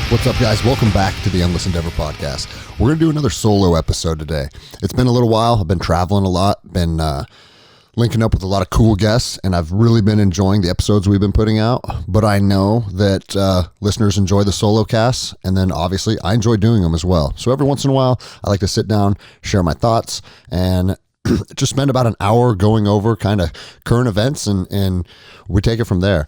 What's up, guys? Welcome back to the Endless Endeavor podcast. We're going to do another solo episode today. It's been a little while. I've been traveling a lot, been linking up with a lot of cool guests, and I've really been enjoying the episodes we've been putting out. But I know that listeners enjoy the solo casts, and then obviously I enjoy doing them as well. So every once in a while, I like to sit down, share my thoughts, and just spend about an hour going over kind of current events, and we take it from there.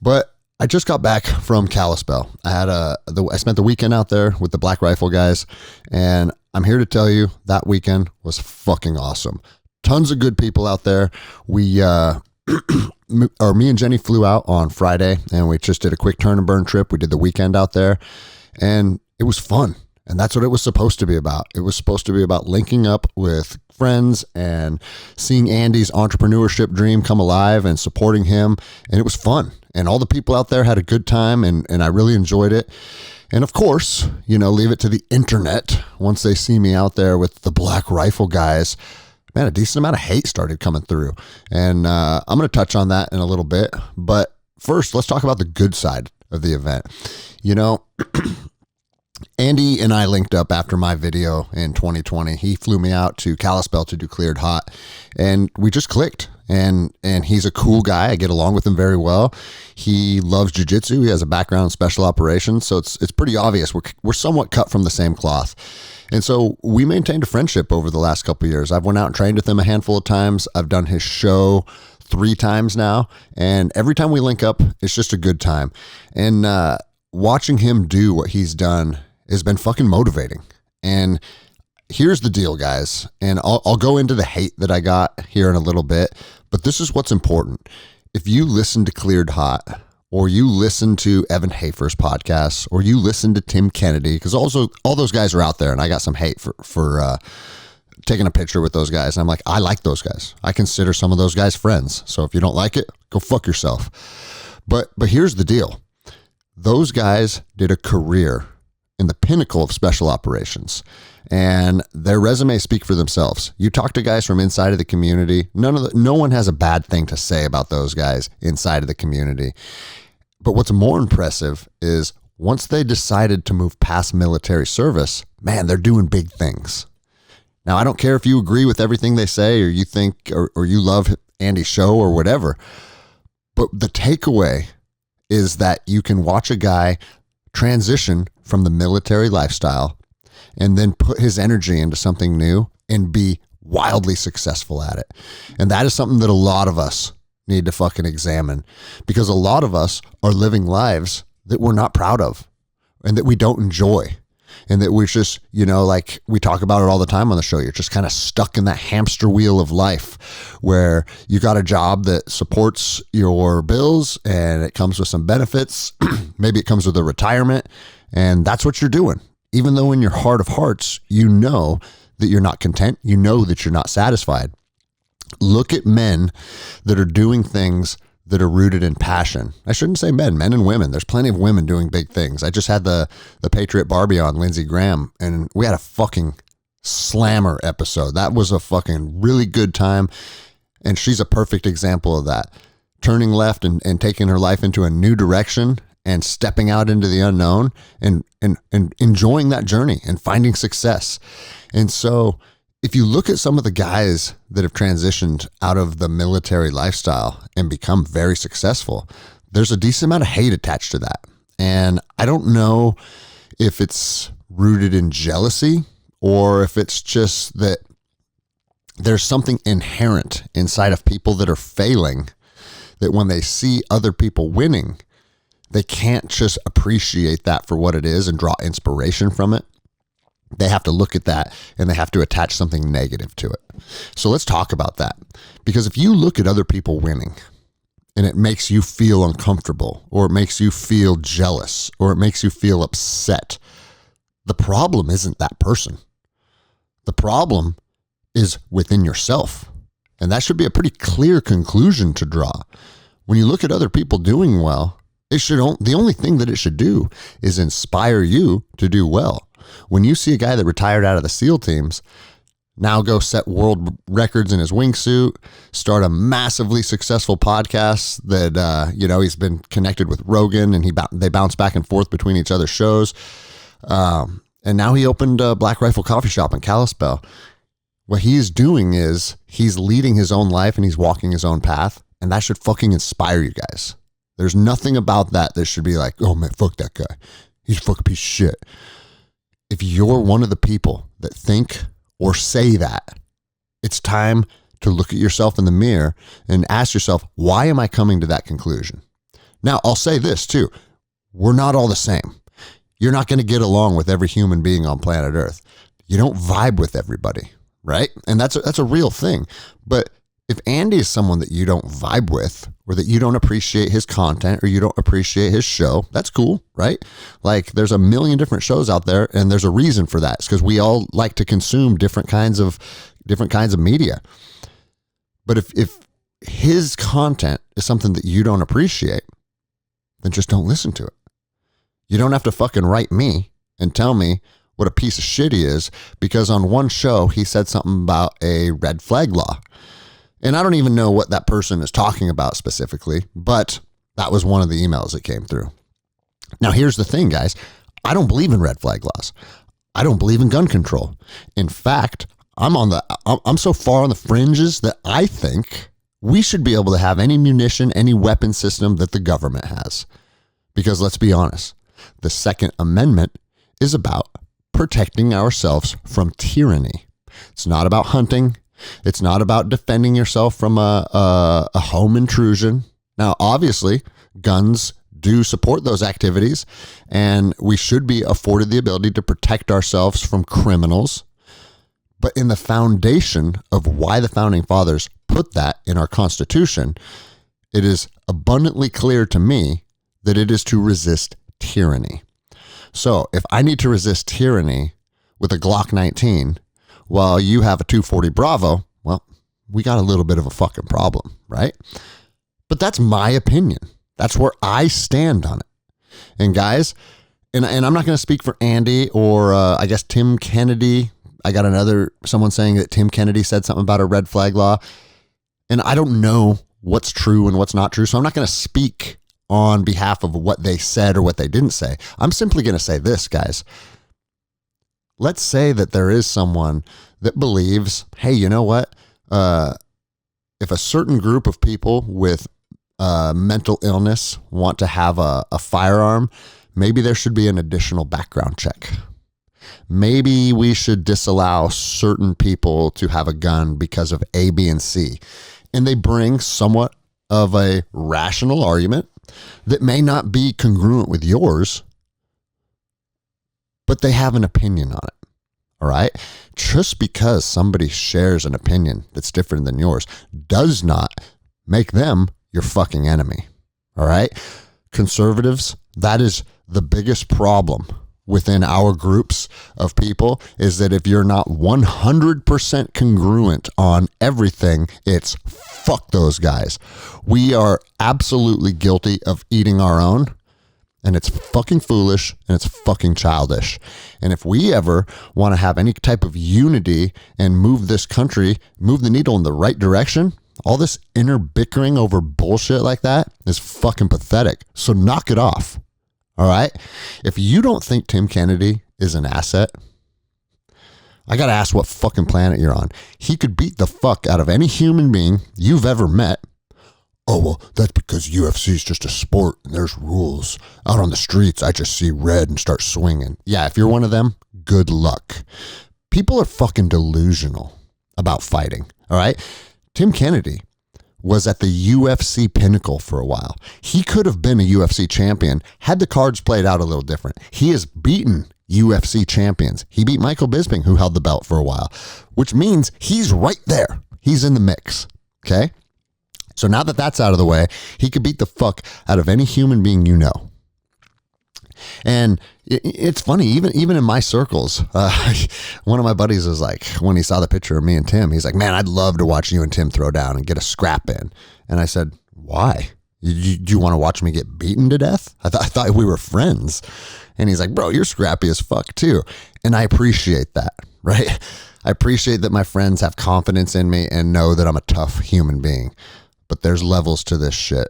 But I just got back from Kalispell. I spent the weekend out there with the Black Rifle guys, and I'm here to tell you that weekend was fucking awesome. Tons of good people out there. Me and Jenny flew out on Friday, and we just did a quick turn and burn trip. We did the weekend out there, and it was fun. And that's what it was supposed to be about. It was supposed to be about linking up with friends and seeing Andy's entrepreneurship dream come alive and supporting him. And it was fun. And all the people out there had a good time, and I really enjoyed it. And of course, leave it to the internet. Once they see me out there with the Black Rifle guys, man, a decent amount of hate started coming through. And I'm going to touch on that in a little bit. But first, let's talk about the good side of the event. Andy and I linked up after my video in 2020. He flew me out to Kalispell to do Cleared Hot, and we just clicked. And he's a cool guy. I get along with him very well. He loves jiu-jitsu. He has a background in special operations, so it's pretty obvious we're somewhat cut from the same cloth. And so we maintained a friendship over the last couple of years. I've went out and trained with him a handful of times. I've done his show 3 times now, and every time we link up, it's just a good time. And watching him do what he's done has been fucking motivating. And here's the deal, guys, and I'll go into the hate that I got here in a little bit, but this is what's important. If you listen to Cleared Hot, or you listen to Evan Hafer's podcast, or you listen to Tim Kennedy, because also all those guys are out there, and I got some hate for taking a picture with those guys. And I'm like, I like those guys. I consider some of those guys friends. So if you don't like it, go fuck yourself. But here's the deal. Those guys did a career in the pinnacle of special operations, and their resumes speak for themselves. You talk to guys from inside of the community, no one has a bad thing to say about those guys inside of the community. But what's more impressive is once they decided to move past military service, man, they're doing big things. Now, I don't care if you agree with everything they say, or you think, or you love Andy's show or whatever, but the takeaway is that you can watch a guy transition from the military lifestyle and then put his energy into something new and be wildly successful at it. And that is something that a lot of us need to fucking examine, because a lot of us are living lives that we're not proud of and that we don't enjoy. And that we're just, like we talk about it all the time on the show, you're just kind of stuck in that hamster wheel of life where you got a job that supports your bills and it comes with some benefits. Maybe it comes with a retirement, and that's what you're doing. Even though in your heart of hearts, you know that you're not content, you know that you're not satisfied. Look at men that are doing things that are rooted in passion. I shouldn't say men and women. There's plenty of women doing big things. I just had the Patriot Barbie on, Lindsey Graham, and we had a fucking slammer episode. That was a fucking really good time. And she's a perfect example of that. Turning left and taking her life into a new direction and stepping out into the unknown and enjoying that journey and finding success. And so if you look at some of the guys that have transitioned out of the military lifestyle and become very successful, there's a decent amount of hate attached to that. And I don't know if it's rooted in jealousy or if it's just that there's something inherent inside of people that are failing, that when they see other people winning, they can't just appreciate that for what it is and draw inspiration from it. They have to look at that and they have to attach something negative to it. So let's talk about that. Because if you look at other people winning and it makes you feel uncomfortable, or it makes you feel jealous, or it makes you feel upset, the problem isn't that person. The problem is within yourself. And that should be a pretty clear conclusion to draw. When you look at other people doing well, the only thing that it should do is inspire you to do well. When you see a guy that retired out of the SEAL teams, now go set world records in his wingsuit, start a massively successful podcast that, he's been connected with Rogan, and they bounce back and forth between each other's shows. And now he opened a Black Rifle Coffee Shop in Kalispell. What he's doing is he's leading his own life and he's walking his own path. And that should fucking inspire you guys. There's nothing about that should be like, oh man, fuck that guy. He's a fucking piece of shit. If you're one of the people that think or say that, it's time to look at yourself in the mirror and ask yourself, why am I coming to that conclusion? Now, I'll say this too. We're not all the same. You're not going to get along with every human being on planet Earth. You don't vibe with everybody, right? And that's a real thing. But if Andy is someone that you don't vibe with, or that you don't appreciate his content, or you don't appreciate his show, that's cool, right? Like, there's a million different shows out there, and there's a reason for that. It's because we all like to consume different kinds of media. But if his content is something that you don't appreciate, then just don't listen to it. You don't have to fucking write me and tell me what a piece of shit he is, because on one show he said something about a red flag law. And I don't even know what that person is talking about specifically, but that was one of the emails that came through. Now, here's the thing, guys. I don't believe in red flag laws. I don't believe in gun control. In fact, I'm so far on the fringes that I think we should be able to have any munition, any weapon system that the government has. Because let's be honest, the Second Amendment is about protecting ourselves from tyranny. It's not about hunting. It's not about defending yourself from a home intrusion. Now, obviously, guns do support those activities, and we should be afforded the ability to protect ourselves from criminals. But in the foundation of why the Founding Fathers put that in our Constitution, it is abundantly clear to me that it is to resist tyranny. So if I need to resist tyranny with a Glock 19, while you have a 240 Bravo, well, we got a little bit of a fucking problem, right? But that's my opinion. That's where I stand on it. And guys, and I'm not going to speak for Andy or I guess Tim Kennedy. I got someone saying that Tim Kennedy said something about a red flag law. And I don't know what's true and what's not true. So I'm not going to speak on behalf of what they said or what they didn't say. I'm simply going to say this, guys. Let's say that there is someone that believes, hey, you know what? If a certain group of people with mental illness want to have a firearm, maybe there should be an additional background check. Maybe we should disallow certain people to have a gun because of A, B, and C. And they bring somewhat of a rational argument that may not be congruent with yours, but they have an opinion on it. All right. Just because somebody shares an opinion that's different than yours does not make them your fucking enemy. All right. Conservatives, that is the biggest problem within our groups of people, is that if you're not 100% congruent on everything, it's fuck those guys. We are absolutely guilty of eating our own. And it's fucking foolish and it's fucking childish. And if we ever want to have any type of unity and move this country, move the needle in the right direction, all this inner bickering over bullshit like that is fucking pathetic. So knock it off. All right? If you don't think Tim Kennedy is an asset, I got to ask what fucking planet you're on. He could beat the fuck out of any human being you've ever met. Oh, well, that's because UFC is just a sport and there's rules. Out on the streets, I just see red and start swinging. Yeah, if you're one of them, good luck. People are fucking delusional about fighting, all right? Tim Kennedy was at the UFC pinnacle for a while. He could have been a UFC champion had the cards played out a little different. He has beaten UFC champions. He beat Michael Bisping, who held the belt for a while, which means he's right there. He's in the mix, okay? So now that that's out of the way, he could beat the fuck out of any human being you know. And it's funny, even in my circles, one of my buddies was like, when he saw the picture of me and Tim, he's like, man, I'd love to watch you and Tim throw down and get a scrap in. And I said, why? Do you want to watch me get beaten to death? I thought we were friends. And he's like, bro, you're scrappy as fuck too. And I appreciate that, right? I appreciate that my friends have confidence in me and know that I'm a tough human being. But there's levels to this shit.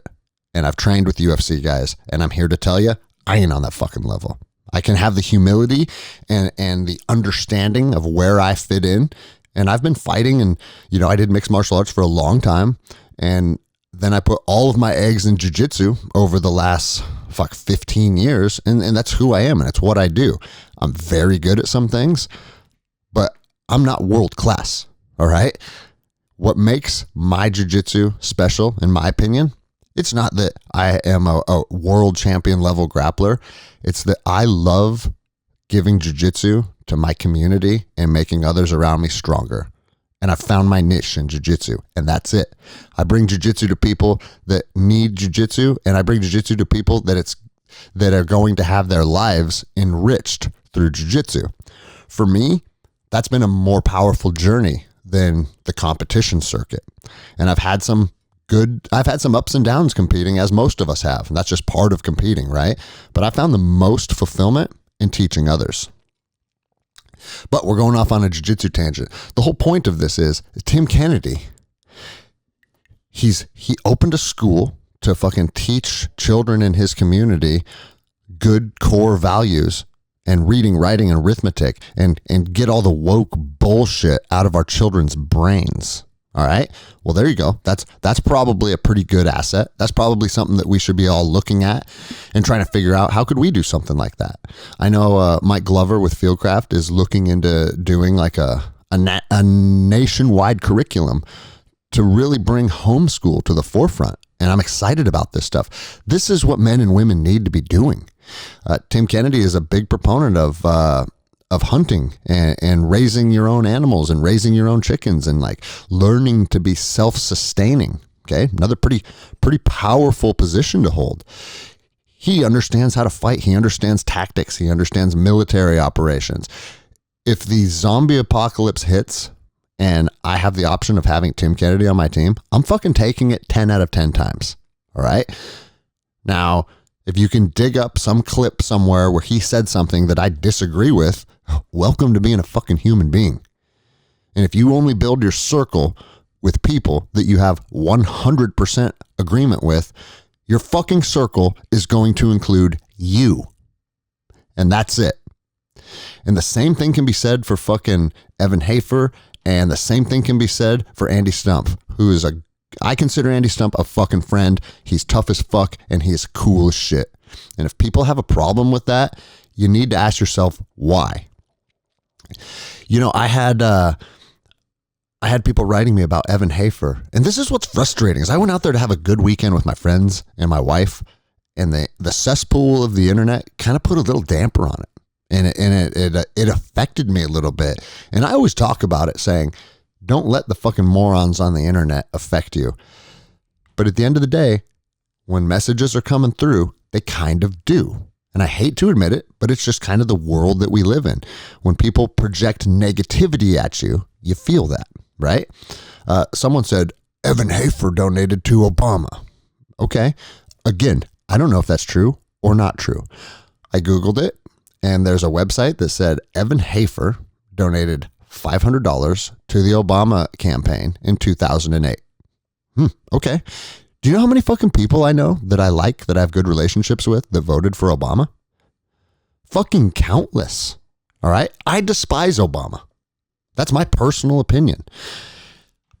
And I've trained with UFC guys, and I'm here to tell you, I ain't on that fucking level. I can have the humility and the understanding of where I fit in. And I've been fighting, and, I did mixed martial arts for a long time. And then I put all of my eggs in jiu-jitsu over the last 15 years. And that's who I am, and it's what I do. I'm very good at some things, but I'm not world class. All right. What makes my jiu-jitsu special, in my opinion, it's not that I am a world champion level grappler. It's that I love giving jiu-jitsu to my community and making others around me stronger. And I found my niche in jiu-jitsu, and that's it. I bring jiu-jitsu to people that need jiu-jitsu, and I bring jiu-jitsu to people that are going to have their lives enriched through jiu-jitsu. For me, that's been a more powerful journey than the competition circuit. And I've had some ups and downs competing, as most of us have, and that's just part of competing, right? But I found the most fulfillment in teaching others. But we're going off on a jiu-jitsu tangent. The whole point of this is Tim Kennedy. He opened a school to fucking teach children in his community good core values and reading, writing, and arithmetic, and get all the woke bullshit out of our children's brains. All right. Well, there you go. That's probably a pretty good asset. That's probably something that we should be all looking at and trying to figure out, how could we do something like that? I know Mike Glover with Fieldcraft is looking into doing like a nationwide curriculum to really bring homeschool to the forefront. And I'm excited about this stuff. This is what men and women need to be doing. Tim Kennedy is a big proponent of hunting and raising your own animals and raising your own chickens and like learning to be self-sustaining. Okay. Another pretty powerful position to hold. He understands how to fight. He understands tactics. He understands military operations. If the zombie apocalypse hits and I have the option of having Tim Kennedy on my team, I'm fucking taking it 10 out of 10 times. All right. Now, if you can dig up some clip somewhere where he said something that I disagree with, welcome to being a fucking human being. And if you only build your circle with people that you have 100% agreement with, your fucking circle is going to include you. And that's it. And the same thing can be said for fucking Evan Hafer, and the same thing can be said for Andy Stumpf, who is I consider Andy Stumpf a fucking friend. He's tough as fuck, and he is cool as shit. And if people have a problem with that, you need to ask yourself why. I had people writing me about Evan Hafer, and this is what's frustrating is I went out there to have a good weekend with my friends and my wife, and the cesspool of the internet kind of put a little damper on it, and it affected me a little bit. And I always talk about it saying, don't let the fucking morons on the internet affect you. But at the end of the day, when messages are coming through, they kind of do. And I hate to admit it, but it's just kind of the world that we live in. When people project negativity at you, you feel that, right? Someone said, Evan Hafer donated to Obama. Okay. Again, I don't know if that's true or not true. I Googled it, and there's a website that said Evan Hafer donated $500 to the Obama campaign in 2008. Okay. Do you know how many fucking people I know that I have good relationships with that voted for Obama? Fucking countless. All right. I despise Obama. That's my personal opinion.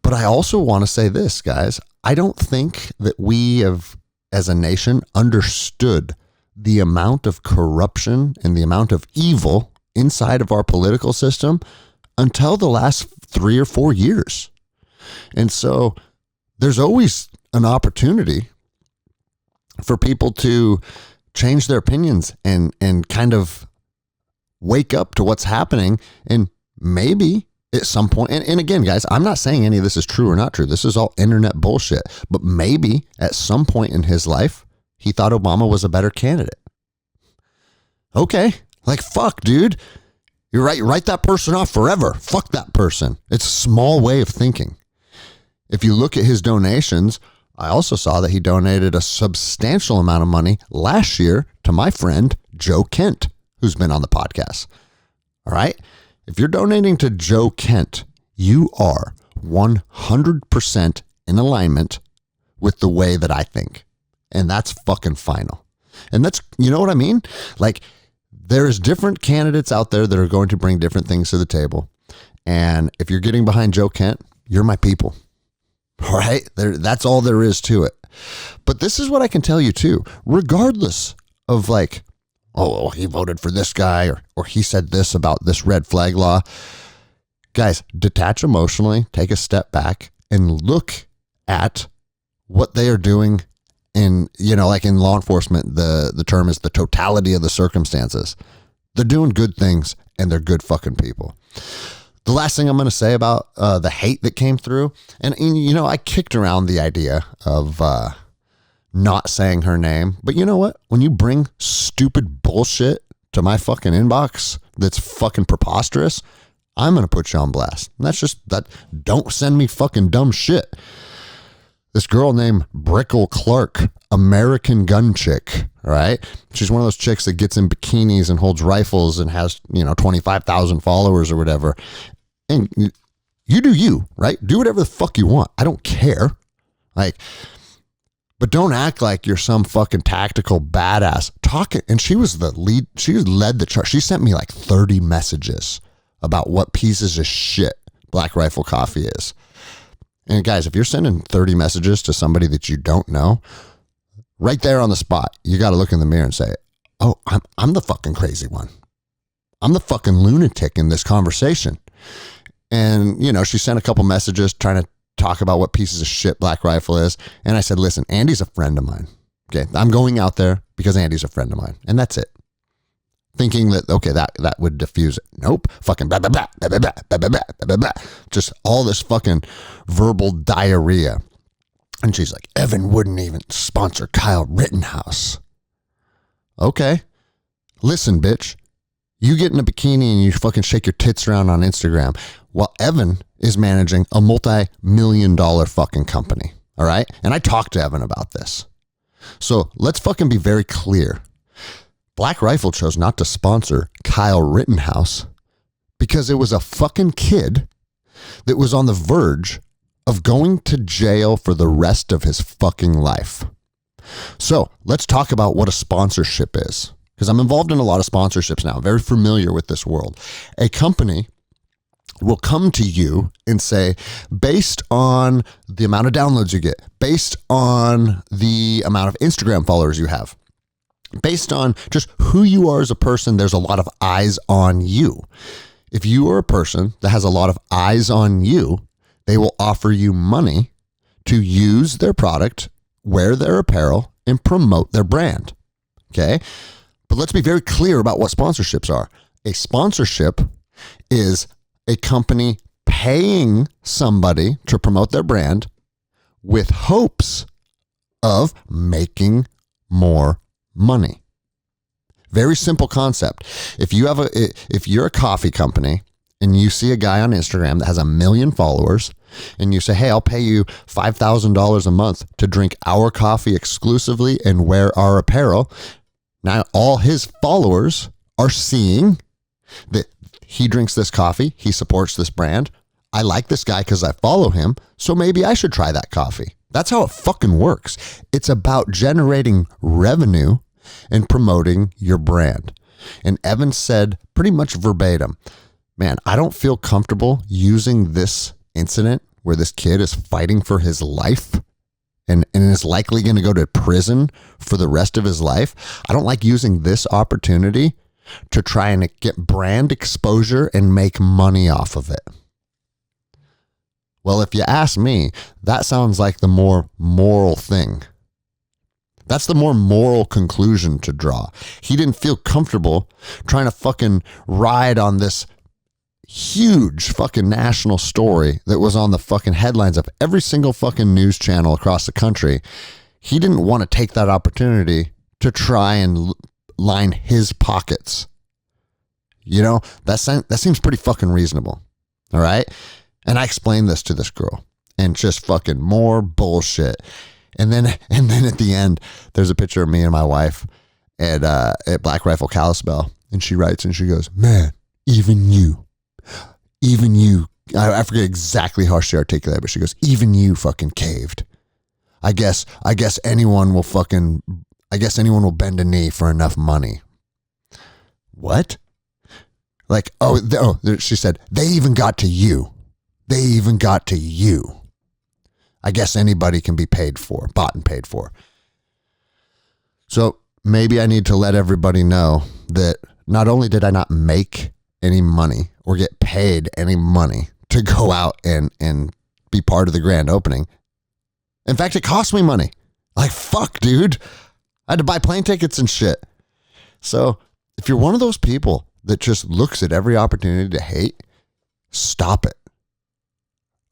But I also want to say this, guys. I don't think that we have, as a nation, understood the amount of corruption and the amount of evil inside of our political system until the last 3 or 4 years. And so there's always an opportunity for people to change their opinions and kind of wake up to what's happening. And maybe at some point, and again, guys, I'm not saying any of this is true or not true. This is all internet bullshit. But maybe at some point in his life, he thought Obama was a better candidate. Okay. Like, fuck, dude. You're right. Write that person off forever. Fuck that person. It's a small way of thinking. If you look at his donations, I also saw that he donated a substantial amount of money last year to my friend, Joe Kent, who's been on the podcast. All right. If you're donating to Joe Kent, you are 100% in alignment with the way that I think. And that's fucking final. And that's, you know what I mean? Like, there's different candidates out there that are going to bring different things to the table. And if you're getting behind Joe Kent, you're my people. All right? That's all there is to it. But this is what I can tell you too. Regardless of like, oh, he voted for this guy or he said this about this red flag law. Guys, detach emotionally, take a step back and look at what they are doing in, you know, like in law enforcement, the term is the totality of the circumstances. They're doing good things and they're good fucking people. The last thing I'm going to say about the hate that came through, and you know, I kicked around the idea of not saying her name, but you know what? When you bring stupid bullshit to my fucking inbox that's fucking preposterous, I'm going to put you on blast. And that's just that. Don't send me fucking dumb shit. This girl named Brickle Clark, American gun chick, all right? She's one of those chicks that gets in bikinis and holds rifles and has, you know, 25,000 followers or whatever. And you do you, right? Do whatever the fuck you want. I don't care. Like, but don't act like you're some fucking tactical badass. Talking, and she was the lead. She led the charge. She sent me like 30 messages about what pieces of shit Black Rifle Coffee is. And guys, if you're sending 30 messages to somebody that you don't know, right there on the spot, you got to look in the mirror and say, oh, I'm the fucking crazy one. I'm the fucking lunatic in this conversation. And, you know, she sent a couple messages trying to talk about what pieces of shit Black Rifle is. And I said, listen, Andy's a friend of mine. Okay. I'm going out there because Andy's a friend of mine. And that's it. Thinking that, okay, that would diffuse it. Nope. Fucking blah, blah, blah, blah, blah, blah, blah, blah, blah, blah. Just all this fucking verbal diarrhea. And she's like, Evan wouldn't even sponsor Kyle Rittenhouse. Okay. Listen, bitch. You get in a bikini and you fucking shake your tits around on Instagram while Evan is managing a multi-million-dollar fucking company. All right? And I talked to Evan about this. So let's fucking be very clear. Black Rifle chose not to sponsor Kyle Rittenhouse because it was a fucking kid that was on the verge of going to jail for the rest of his fucking life. So let's talk about what a sponsorship is, because I'm involved in a lot of sponsorships now. I'm very familiar with this world. A company will come to you and say, based on the amount of downloads you get, based on the amount of Instagram followers you have, based on just who you are as a person, there's a lot of eyes on you. If you are a person that has a lot of eyes on you, they will offer you money to use their product, wear their apparel, and promote their brand. Okay? But let's be very clear about what sponsorships are. A sponsorship is a company paying somebody to promote their brand with hopes of making more money. Very simple concept. If you're a coffee company and you see a guy on Instagram that has 1 million followers and you say, hey, I'll pay you $5,000 a month to drink our coffee exclusively and wear our apparel. Now all his followers are seeing that he drinks this coffee. He supports this brand. I like this guy because I follow him. So maybe I should try that coffee. That's how it fucking works. It's about generating revenue and promoting your brand. And Evan said pretty much verbatim, man, I don't feel comfortable using this incident where this kid is fighting for his life and is likely going to go to prison for the rest of his life. I don't like using this opportunity to try and get brand exposure and make money off of it. Well, if you ask me, that sounds like the more moral thing. That's the more moral conclusion to draw. He didn't feel comfortable trying to fucking ride on this huge fucking national story that was on the fucking headlines of every single fucking news channel across the country. He didn't want to take that opportunity to try and line his pockets. You know, that seems pretty fucking reasonable. All right. And I explained this to this girl and just fucking more bullshit. And then at the end, there's a picture of me and my wife at Black Rifle Kalispell. And she writes and she goes, man, even you Even you, I forget exactly how she articulated, but she goes, even you fucking caved. I guess anyone will bend a knee for enough money. What? Like, she said, they even got to you. They even got to you. I guess anybody can be bought and paid for. So maybe I need to let everybody know that not only did I not make any money or get paid any money to go out and be part of the grand opening. In fact, it cost me money. Like, fuck, dude. I had to buy plane tickets and shit. So if you're one of those people that just looks at every opportunity to hate, stop it.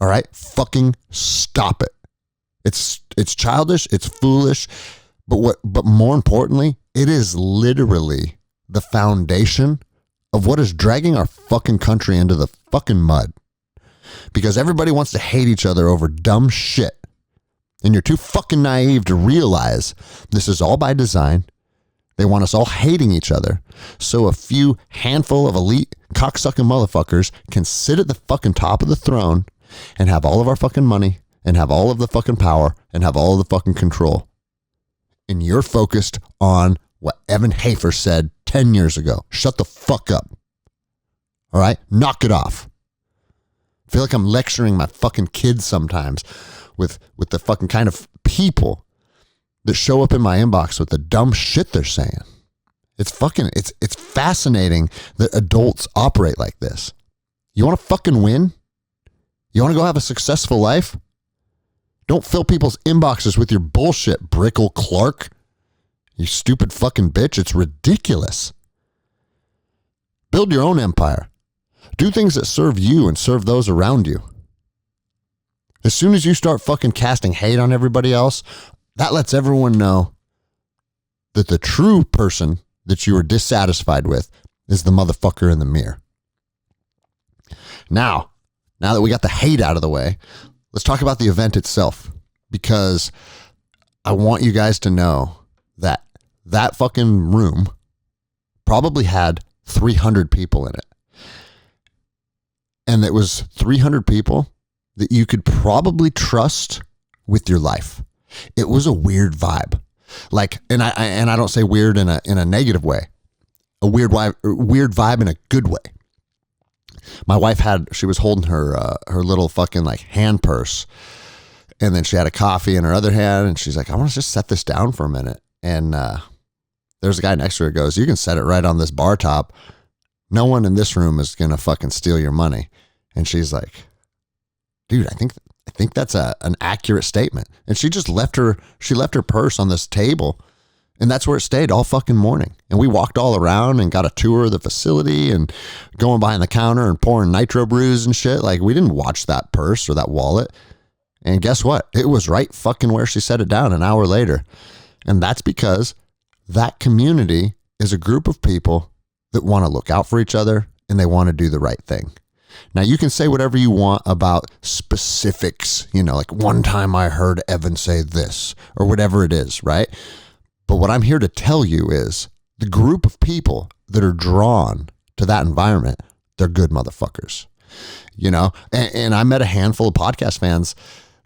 All right? Fucking stop it. It's childish, it's foolish, but more importantly, it is literally the foundation of what is dragging our fucking country into the fucking mud. Because everybody wants to hate each other over dumb shit. And you're too fucking naive to realize this is all by design. They want us all hating each other. So a few handful of elite cocksucking motherfuckers can sit at the fucking top of the throne and have all of our fucking money and have all of the fucking power and have all of the fucking control. And you're focused on what Evan Hafer said 10 years ago. Shut the fuck up. All right? Knock it off. I feel like I'm lecturing my fucking kids sometimes with the fucking kind of people that show up in my inbox with the dumb shit they're saying. It's fascinating that adults operate like this. You want to fucking win? You want to go have a successful life? Don't fill people's inboxes with your bullshit, Brickle Clark. You stupid fucking bitch. It's ridiculous. Build your own empire. Do things that serve you and serve those around you. As soon as you start fucking casting hate on everybody else, that lets everyone know that the true person that you are dissatisfied with is the motherfucker in the mirror. Now that we got the hate out of the way, let's talk about the event itself, because I want you guys to know that fucking room probably had 300 people in it. And it was 300 people that you could probably trust with your life. It was a weird vibe. Like, and I don't say weird in a negative way. A weird vibe in a good way. My wife she was holding her little fucking like hand purse, and then she had a coffee in her other hand, and she's like, I want to just set this down for a minute. And there's a guy next to her who goes, you can set it right on this bar top. No one in this room is going to fucking steal your money. And she's like, dude, I think that's an accurate statement. And she just left her purse on this table, and that's where it stayed all fucking morning. And we walked all around and got a tour of the facility and going behind the counter and pouring nitro brews and shit. Like, we didn't watch that purse or that wallet. And guess what? It was right fucking where she set it down an hour later. And that's because that community is a group of people that want to look out for each other and they want to do the right thing. Now, you can say whatever you want about specifics, like one time I heard Evan say this or whatever it is, right? But what I'm here to tell you is the group of people that are drawn to that environment, they're good motherfuckers, and I met a handful of podcast fans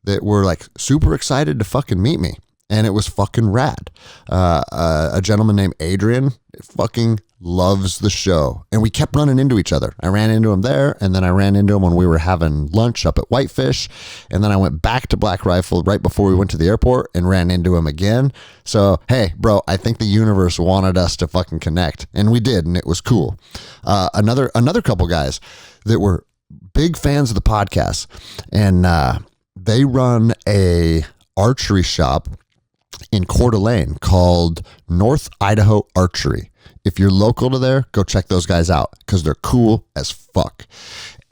that were like super excited to fucking meet me. And it was fucking rad. A gentleman named Adrian fucking loves the show. And we kept running into each other. I ran into him there, and then I ran into him when we were having lunch up at Whitefish. And then I went back to Black Rifle right before we went to the airport and ran into him again. So, hey, bro, I think the universe wanted us to fucking connect. And we did, and it was cool. Another couple guys that were big fans of the podcast. And they run a archery shop in Coeur d'Alene called North Idaho Archery. If you're local to there, go check those guys out because they're cool as fuck.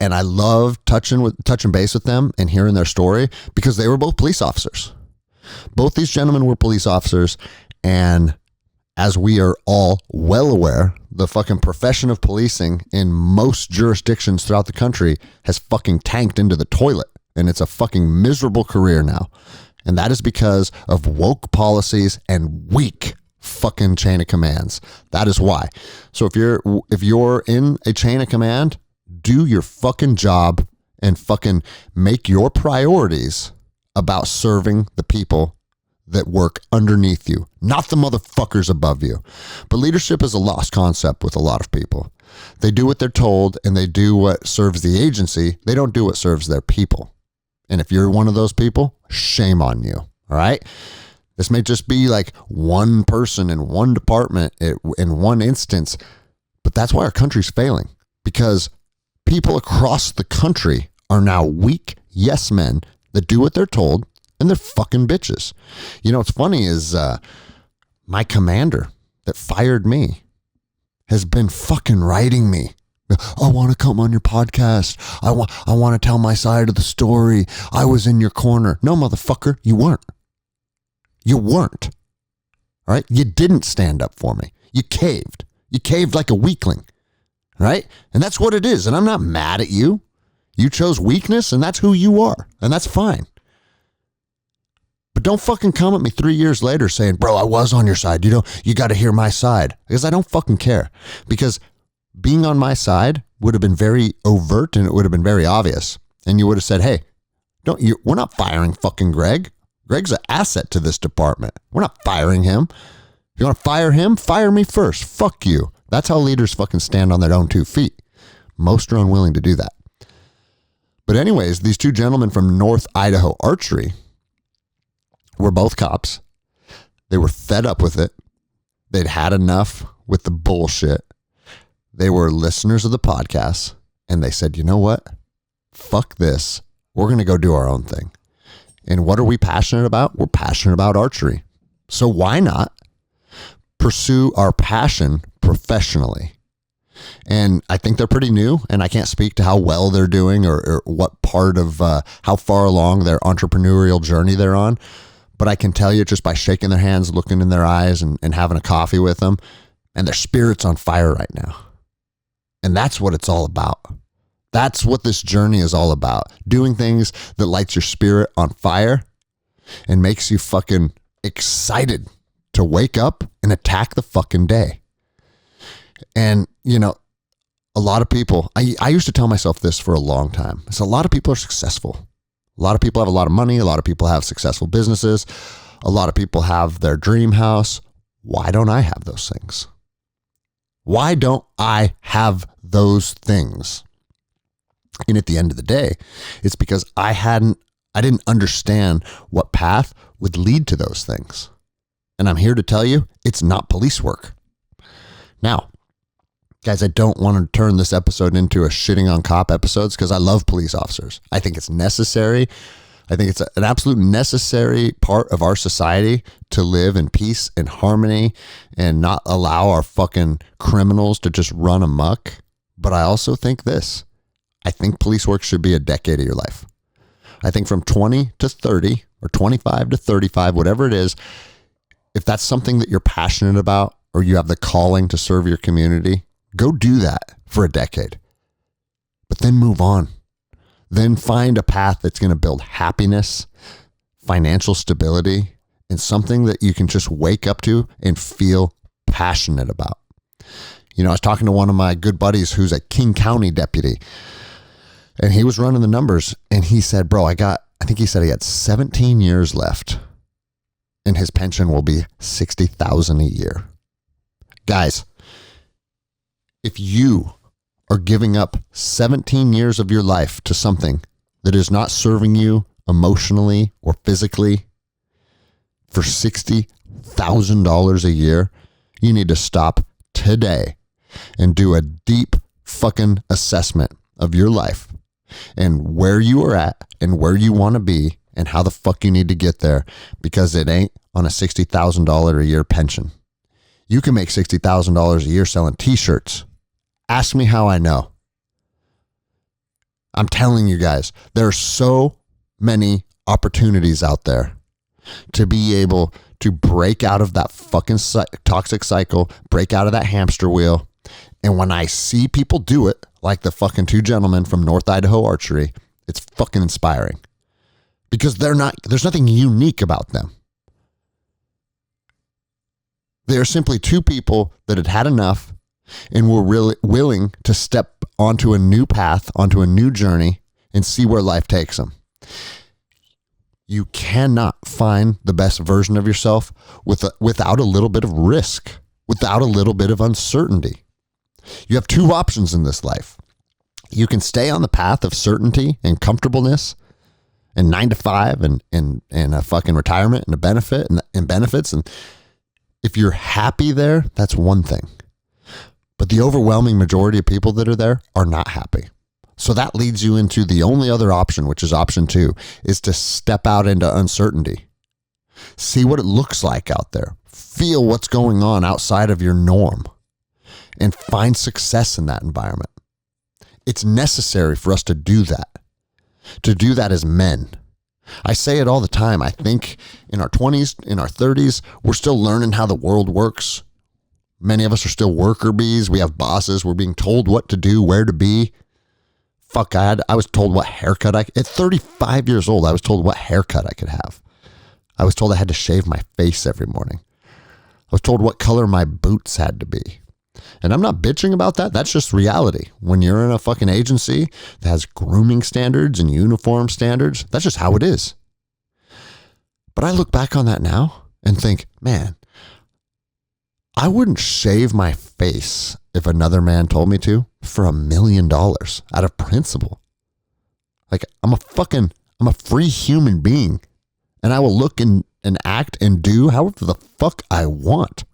And I love touching base with them and hearing their story because they were both police officers. Both these gentlemen were police officers, and as we are all well aware, the fucking profession of policing in most jurisdictions throughout the country has fucking tanked into the toilet, and it's a fucking miserable career now. And that is because of woke policies and weak fucking chain of commands. That is why. So if you're in a chain of command, do your fucking job and fucking make your priorities about serving the people that work underneath you, not the motherfuckers above you. But leadership is a lost concept with a lot of people. They do what they're told and they do what serves the agency. They don't do what serves their people. And if you're one of those people, shame on you. All right. This may just be like one person in one department in one instance, but that's why our country's failing, because people across the country are now weak yes men that do what they're told, and they're fucking bitches. You know, what's funny is my commander that fired me has been fucking writing me. I want to come on your podcast. I want to tell my side of the story. I was in your corner. No, motherfucker, you weren't. You weren't. All right? You didn't stand up for me. You caved. You caved like a weakling. Right? And that's what it is. And I'm not mad at you. You chose weakness, and that's who you are. And that's fine. But don't fucking come at me 3 years later saying, bro, I was on your side. You got to hear my side. Because I don't fucking care. Because being on my side would have been very overt and it would have been very obvious. And you would have said, hey, we're not firing fucking Greg. Greg's an asset to this department. We're not firing him. If you want to fire him, fire me first. Fuck you. That's how leaders fucking stand on their own 2 feet. Most are unwilling to do that. But anyways, these two gentlemen from North Idaho Archery were both cops. They were fed up with it. They'd had enough with the bullshit. They were listeners of the podcast, and they said, you know what? Fuck this. We're going to go do our own thing. And what are we passionate about? We're passionate about archery. So why not pursue our passion professionally? And I think they're pretty new, and I can't speak to how well they're doing or what part of how far along their entrepreneurial journey they're on. But I can tell you just by shaking their hands, looking in their eyes and having a coffee with them, and their spirit's on fire right now. And that's what it's all about. That's what this journey is all about. Doing things that lights your spirit on fire and makes you fucking excited to wake up and attack the fucking day. And, you know, a lot of people, I used to tell myself this for a long time. A lot of people are successful. A lot of people have a lot of money. A lot of people have successful businesses. A lot of people have their dream house. Why don't I have those things? Why don't I have those things? And at the end of the day, it's because I didn't understand what path would lead to those things. And I'm here to tell you, it's not police work. Now, guys, I don't want to turn this episode into a shitting on cop episodes because I love police officers. I think it's necessary. I think it's an absolute necessary part of our society to live in peace and harmony and not allow our fucking criminals to just run amok. But I also think this. I think police work should be a decade of your life. I think from 20 to 30 or 25 to 35, whatever it is, if that's something that you're passionate about or you have the calling to serve your community, go do that for a decade. But then move on. Then find a path that's going to build happiness, financial stability, and something that you can just wake up to and feel passionate about. You know, I was talking to one of my good buddies who's a King County deputy, and he was running the numbers, and he said, bro, I think he said he had 17 years left, and his pension will be $60,000 a year. Guys, if you are giving up 17 years of your life to something that is not serving you emotionally or physically for $60,000 a year, you need to stop today and do a deep fucking assessment of your life and where you are at and where you want to be and how the fuck you need to get there, because it ain't on a $60,000 a year pension. You can make $60,000 a year selling t-shirts. Ask me how I know. I'm telling you guys, there are so many opportunities out there to be able to break out of that fucking toxic cycle, break out of that hamster wheel. And when I see people do it, like the fucking two gentlemen from North Idaho Archery, it's fucking inspiring. Because there's nothing unique about them. They are simply two people that had had enough and were really willing to step onto a new path, onto a new journey, and see where life takes them. You cannot find the best version of yourself without a little bit of risk, without a little bit of uncertainty. You have two options in this life. You can stay on the path of certainty and comfortableness and 9 to 5 and a fucking retirement and a benefit and benefits. And if you're happy there, that's one thing. But the overwhelming majority of people that are there are not happy. So that leads you into the only other option, which is option 2, is to step out into uncertainty. See what it looks like out there. Feel what's going on outside of your norm and find success in that environment. It's necessary for us to do that as men. I say it all the time. I think in our 20s, in our 30s, we're still learning how the world works. Many of us are still worker bees. We have bosses. We're being told what to do, where to be. Fuck, I was told what haircut at 35 years old, I was told what haircut I could have. I was told I had to shave my face every morning. I was told what color my boots had to be. And I'm not bitching about that. That's just reality. When you're in a fucking agency that has grooming standards and uniform standards, that's just how it is. But I look back on that now and think, man, I wouldn't shave my face if another man told me to for $1 million out of principle. Like, I'm a free human being, and I will look and act and do however the fuck I want.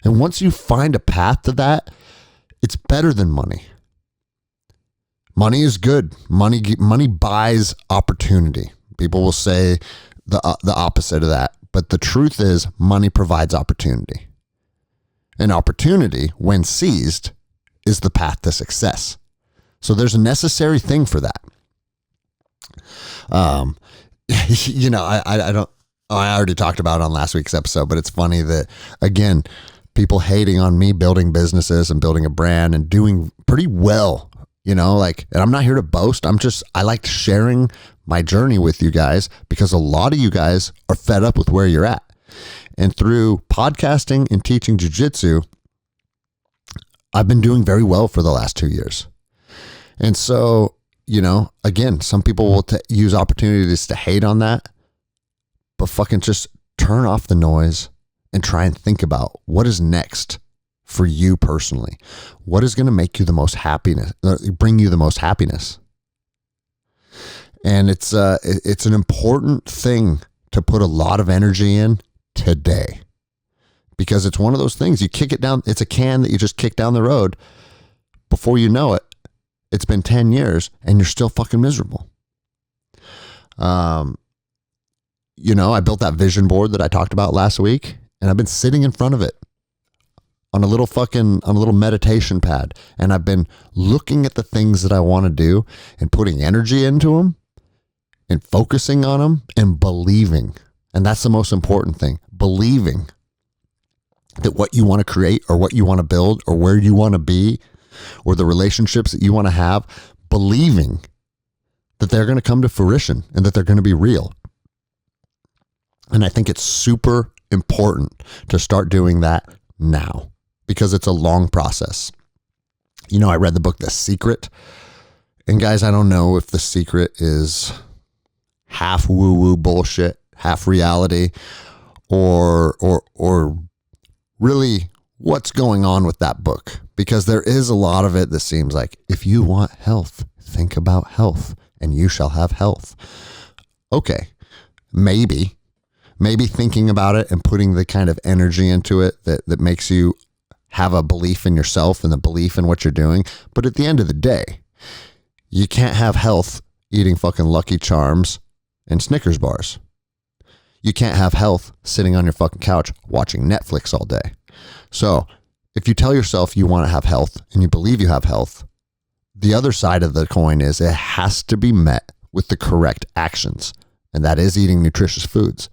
And once you find a path to that, it's better than money. Money is good. Money buys opportunity. People will say the opposite of that. But the truth is, money provides opportunity. And opportunity, when seized, is the path to success. So there's a necessary thing for that. I already talked about it on last week's episode, but it's funny that, again, people hating on me building businesses and building a brand and doing pretty well, and I'm not here to boast. I like sharing my journey with you guys because a lot of you guys are fed up with where you're at. And through podcasting and teaching jiu-jitsu, I've been doing very well for the last 2 years. And so, again, some people will use opportunities to hate on that, but fucking just turn off the noise and try and think about what is next for you personally. What is going to make you the most happiness, bring you the most happiness? And it's an important thing to put a lot of energy in today, because it's one of those things you kick it down. It's a can that you just kick down the road. Before you know it, it's been 10 years and you're still fucking miserable. I built that vision board that I talked about last week, and I've been sitting in front of it on a little meditation pad. And I've been looking at the things that I want to do and putting energy into them and focusing on them and believing. And that's the most important thing. Believing that what you want to create or what you want to build or where you want to be or the relationships that you want to have, believing that they're going to come to fruition and that they're going to be real. And I think it's super important to start doing that now because it's a long process. I read the book, The Secret. And guys, I don't know if The Secret is half woo-woo bullshit, half reality, or really what's going on with that book. Because there is a lot of it that seems like, if you want health, think about health and you shall have health. Okay, maybe thinking about it and putting the kind of energy into it that makes you have a belief in yourself and a belief in what you're doing. But at the end of the day, you can't have health eating fucking Lucky Charms and Snickers bars. You can't have health sitting on your fucking couch watching Netflix all day. So if you tell yourself you want to have health and you believe you have health, the other side of the coin is it has to be met with the correct actions. And that is eating nutritious foods.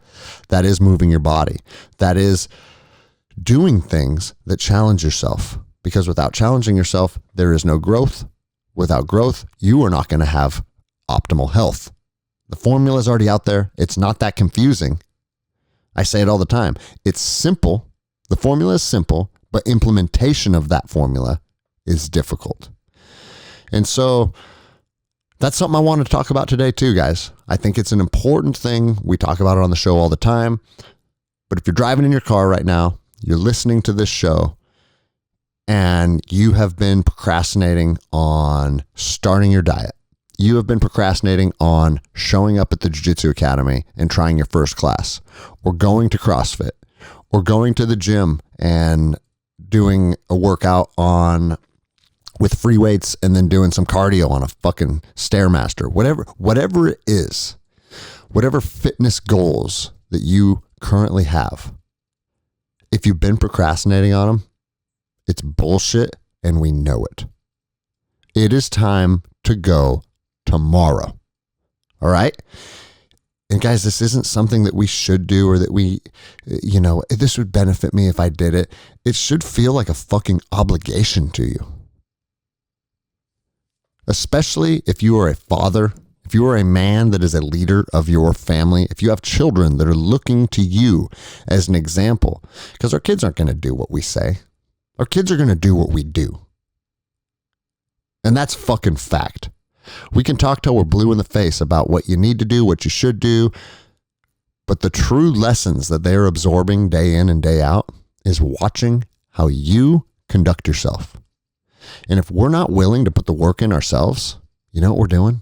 That is moving your body. That is doing things that challenge yourself. Because without challenging yourself, there is no growth. Without growth, you are not going to have optimal health. The formula is already out there. It's not that confusing. I say it all the time. It's simple. The formula is simple, but implementation of that formula is difficult. And so that's something I wanted to talk about today too, guys. I think it's an important thing. We talk about it on the show all the time. But if you're driving in your car right now, you're listening to this show, and you have been procrastinating on starting your diet. You have been procrastinating on showing up at the Jiu-Jitsu Academy and trying your first class, or going to CrossFit, or going to the gym and doing a workout with free weights and then doing some cardio on a fucking Stairmaster, whatever it is, whatever fitness goals that you currently have. If you've been procrastinating on them, it's bullshit and we know it. It is time to go tomorrow. All right? And guys, this isn't something that we should do or that this would benefit me if I did it. It should feel like a fucking obligation to you. Especially if you are a father, if you are a man that is a leader of your family, if you have children that are looking to you as an example, because our kids aren't going to do what we say. Our kids are going to do what we do. And that's fucking fact. We can talk till we're blue in the face about what you need to do, what you should do, but the true lessons that they're absorbing day in and day out is watching how you conduct yourself. And if we're not willing to put the work in ourselves, you know what we're doing?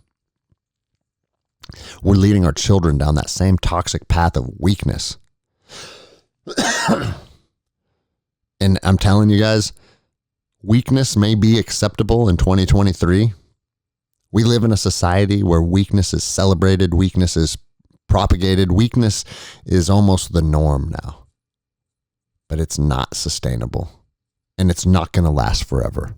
We're leading our children down that same toxic path of weakness. And I'm telling you guys, weakness may be acceptable in 2023. We live in a society where weakness is celebrated, weakness is propagated, weakness is almost the norm now. But it's not sustainable, and it's not going to last forever.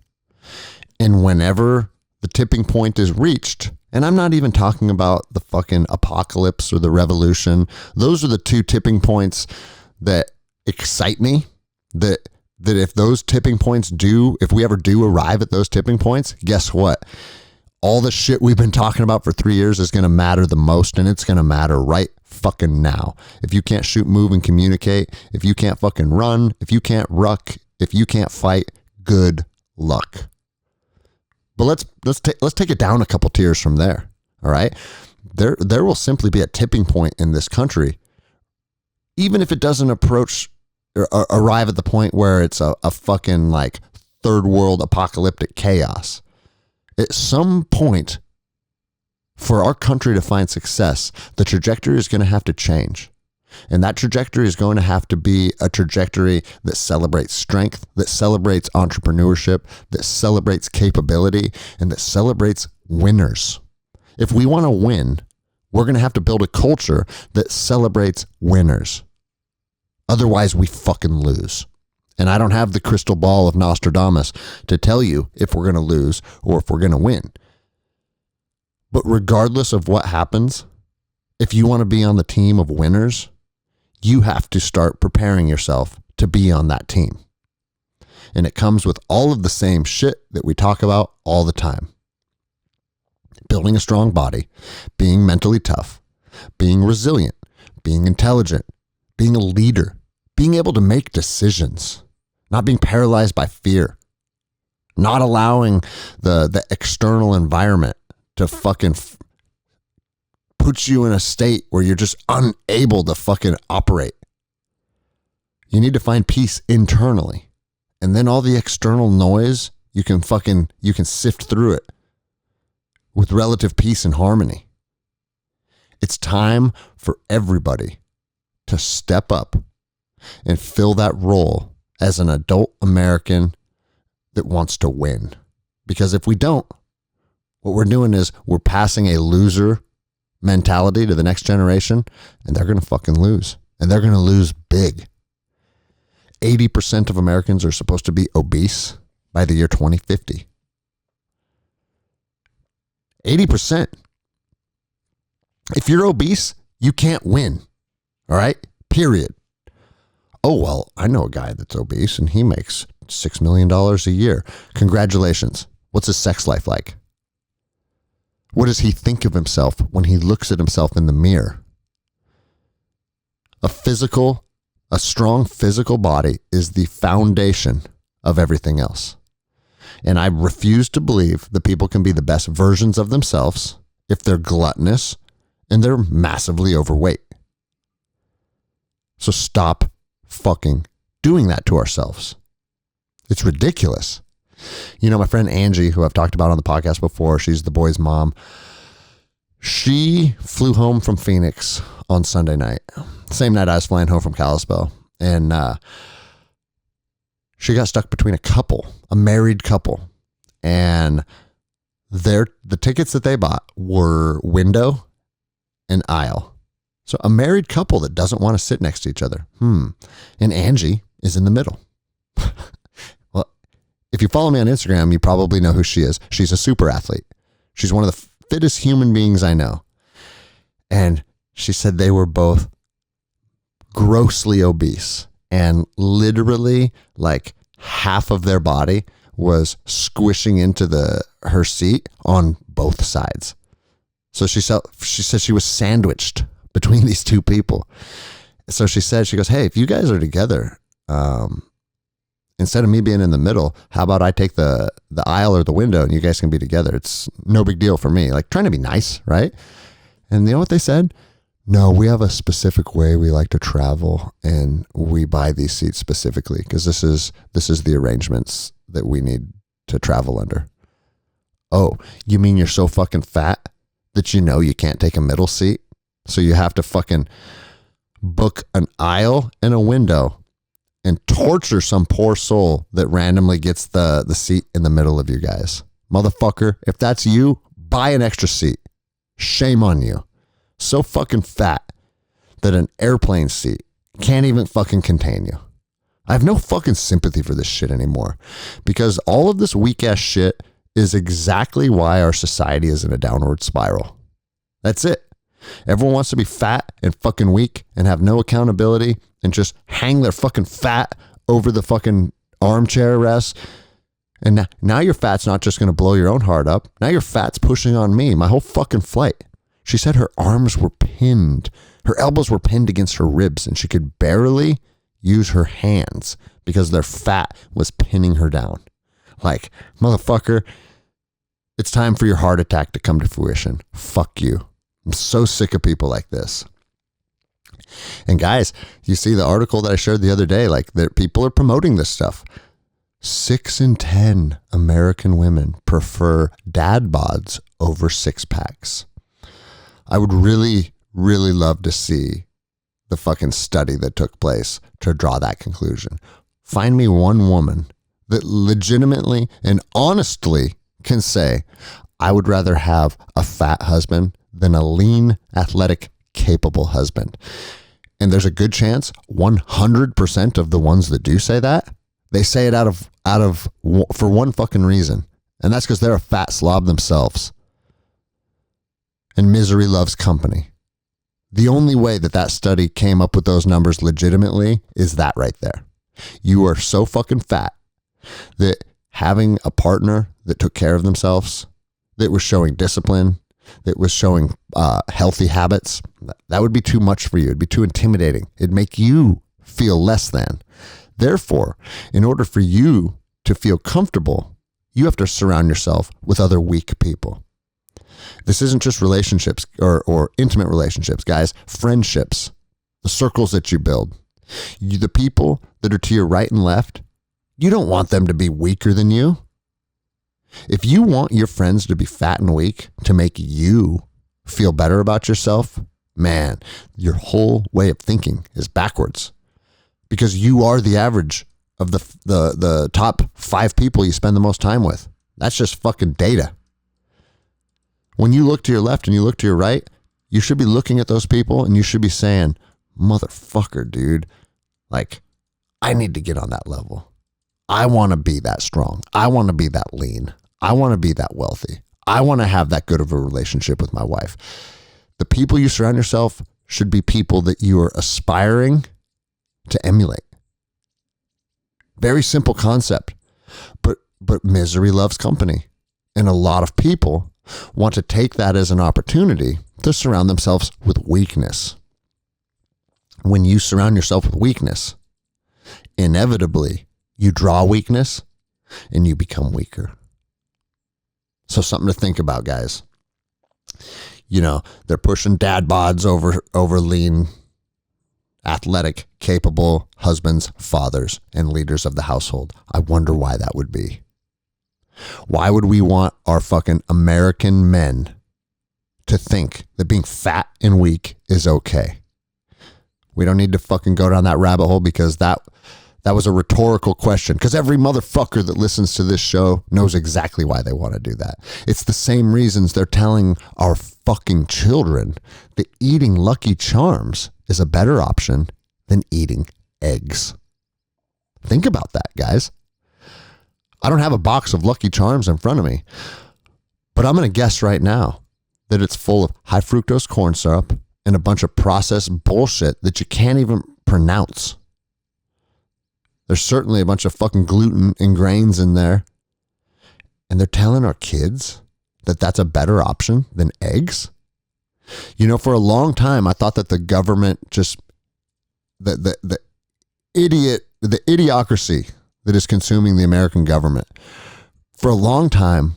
And whenever the tipping point is reached, and I'm not even talking about the fucking apocalypse or the revolution, those are the two tipping points that excite me, that if those tipping points if we ever do arrive at those tipping points, guess what? All the shit we've been talking about for 3 years is going to matter the most, and it's going to matter right fucking now. If you can't shoot, move, and communicate, if you can't fucking run, if you can't ruck, if you can't fight, good luck. But let's take it down a couple tiers from there. All right. There will simply be a tipping point in this country, even if it doesn't arrive at the point where it's a fucking like third world apocalyptic chaos. At some point, for our country to find success, the trajectory is going to have to change. And that trajectory is going to have to be a trajectory that celebrates strength, that celebrates entrepreneurship, that celebrates capability, and that celebrates winners. If we want to win, we're going to have to build a culture that celebrates winners. Otherwise, we fucking lose. And I don't have the crystal ball of Nostradamus to tell you if we're going to lose or if we're going to win. But regardless of what happens, if you want to be on the team of winners, you have to start preparing yourself to be on that team. And it comes with all of the same shit that we talk about all the time. Building a strong body, being mentally tough, being resilient, being intelligent, being a leader, being able to make decisions, not being paralyzed by fear, not allowing the external environment to fucking put you in a state where you're just unable to fucking operate. You need to find peace internally. And then all the external noise, you can sift through it with relative peace and harmony. It's time for everybody to step up and fill that role as an adult American that wants to win. Because if we don't, what we're doing is we're passing a loser mentality to the next generation, and they're going to fucking lose. And they're going to lose big. 80% of Americans are supposed to be obese by the year 2050. 80%. If you're obese, you can't win. All right? Period. Oh, well, I know a guy that's obese and he makes $6 million a year. Congratulations. What's his sex life like? What does he think of himself when he looks at himself in the mirror? A strong physical body is the foundation of everything else. And I refuse to believe that people can be the best versions of themselves if they're gluttonous and they're massively overweight. So stop fucking doing that to ourselves. It's ridiculous. You know, my friend Angie, who I've talked about on the podcast before, she's the boy's mom. She flew home from Phoenix on Sunday night, same night I was flying home from Kalispell. And she got stuck between a married couple. And the tickets that they bought were window and aisle. So a married couple that doesn't want to sit next to each other. And Angie is in the middle. Well, if you follow me on Instagram, you probably know who she is. She's a super athlete. She's one of the fittest human beings I know. And she said they were both grossly obese, and literally like half of their body was squishing into her seat on both sides. So she said she was sandwiched between these two people. So she goes, hey, if you guys are together, instead of me being in the middle, how about I take the aisle or the window and you guys can be together? It's no big deal for me. Like, trying to be nice, right? And you know what they said? No, we have a specific way we like to travel, and we buy these seats specifically because this is the arrangements that we need to travel under. Oh, you mean you're so fucking fat that you know you can't take a middle seat? So you have to fucking book an aisle and a window and torture some poor soul that randomly gets the seat in the middle of you guys. Motherfucker, if that's you, buy an extra seat. Shame on you. So fucking fat that an airplane seat can't even fucking contain you. I have no fucking sympathy for this shit anymore, because all of this weak ass shit is exactly why our society is in a downward spiral. That's it. Everyone wants to be fat and fucking weak and have no accountability and just hang their fucking fat over the fucking armchair rest. And now your fat's not just going to blow your own heart up. Now your fat's pushing on me my whole fucking flight. She said her arms were pinned. Her elbows were pinned against her ribs, and she could barely use her hands because their fat was pinning her down. Like, motherfucker, it's time for your heart attack to come to fruition. Fuck you. I'm so sick of people like this. And guys, you see the article that I shared the other day, like, that people are promoting this stuff. 6 in 10 American women prefer dad bods over six packs. I would really, really love to see the fucking study that took place to draw that conclusion. Find me one woman that legitimately and honestly can say, I would rather have a fat husband than a lean, athletic, capable husband. And there's a good chance 100% of the ones that do say that, they say it for one fucking reason. And that's because they're a fat slob themselves. And misery loves company. The only way that study came up with those numbers legitimately is that right there. You are so fucking fat that having a partner that took care of themselves, that was showing discipline, that was showing healthy habits, that would be too much for you. It'd be too intimidating. It'd make you feel less than. Therefore, in order for you to feel comfortable, you have to surround yourself with other weak people. This isn't just relationships or intimate relationships, guys. Friendships, the circles that you build. The people that are to your right and left, you don't want them to be weaker than you. If you want your friends to be fat and weak to make you feel better about yourself, man, your whole way of thinking is backwards, because you are the average of the top 5 people you spend the most time with. That's just fucking data. When you look to your left and you look to your right, you should be looking at those people and you should be saying, motherfucker, dude, like, I need to get on that level. I want to be that strong. I want to be that lean. I want to be that wealthy. I want to have that good of a relationship with my wife. The people you surround yourself should be people that you are aspiring to emulate. Very simple concept, but misery loves company. And a lot of people want to take that as an opportunity to surround themselves with weakness. When you surround yourself with weakness, inevitably you draw weakness, and you become weaker. So something to think about, guys. You know, they're pushing dad bods over lean, athletic, capable husbands, fathers, and leaders of the household. I wonder why that would be. Why would we want our fucking American men to think that being fat and weak is okay? We don't need to fucking go down that rabbit hole, because that was a rhetorical question, because every motherfucker that listens to this show knows exactly why they want to do that. It's the same reasons they're telling our fucking children that eating Lucky Charms is a better option than eating eggs. Think about that, guys. I don't have a box of Lucky Charms in front of me, but I'm going to guess right now that it's full of high fructose corn syrup and a bunch of processed bullshit that you can't even pronounce. There's certainly a bunch of fucking gluten and grains in there. And they're telling our kids that that's a better option than eggs. You know, for a long time, I thought that the government just, the idiocracy that is consuming the American government. For a long time,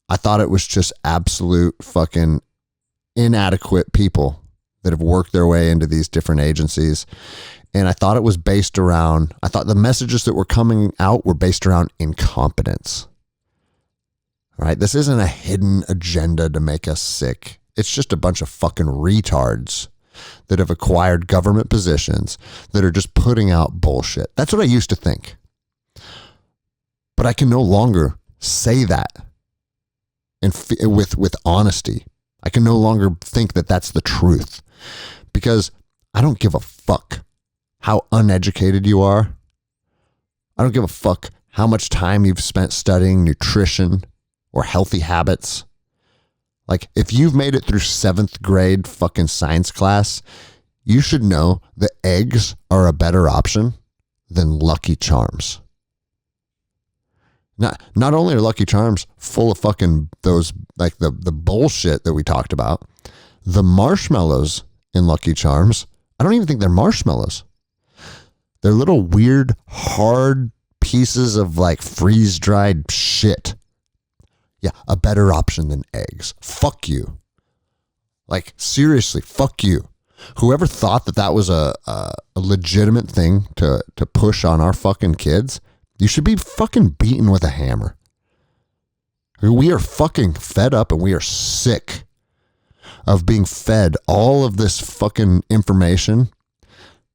I thought it was just absolute fucking inadequate people that have worked their way into these different agencies. And I thought it was based around, I thought the messages that were coming out were based around incompetence. All right? This isn't a hidden agenda to make us sick. It's just a bunch of fucking retards that have acquired government positions that are just putting out bullshit. That's what I used to think. But I can no longer say that and with honesty. I can no longer think that that's the truth, because I don't give a fuck how uneducated you are. I don't give a fuck how much time you've spent studying nutrition or healthy habits. Like, if you've made it through 7th grade fucking science class, you should know that eggs are a better option than Lucky Charms. Not only are Lucky Charms full of fucking those, like the bullshit that we talked about, the marshmallows in Lucky Charms, I don't even think they're marshmallows. They're little weird, hard pieces of like freeze-dried shit. Yeah, a better option than eggs. Fuck you. Like, seriously, fuck you. Whoever thought that that was a legitimate thing to push on our fucking kids, you should be fucking beaten with a hammer. We are fucking fed up and we are sick of being fed all of this fucking information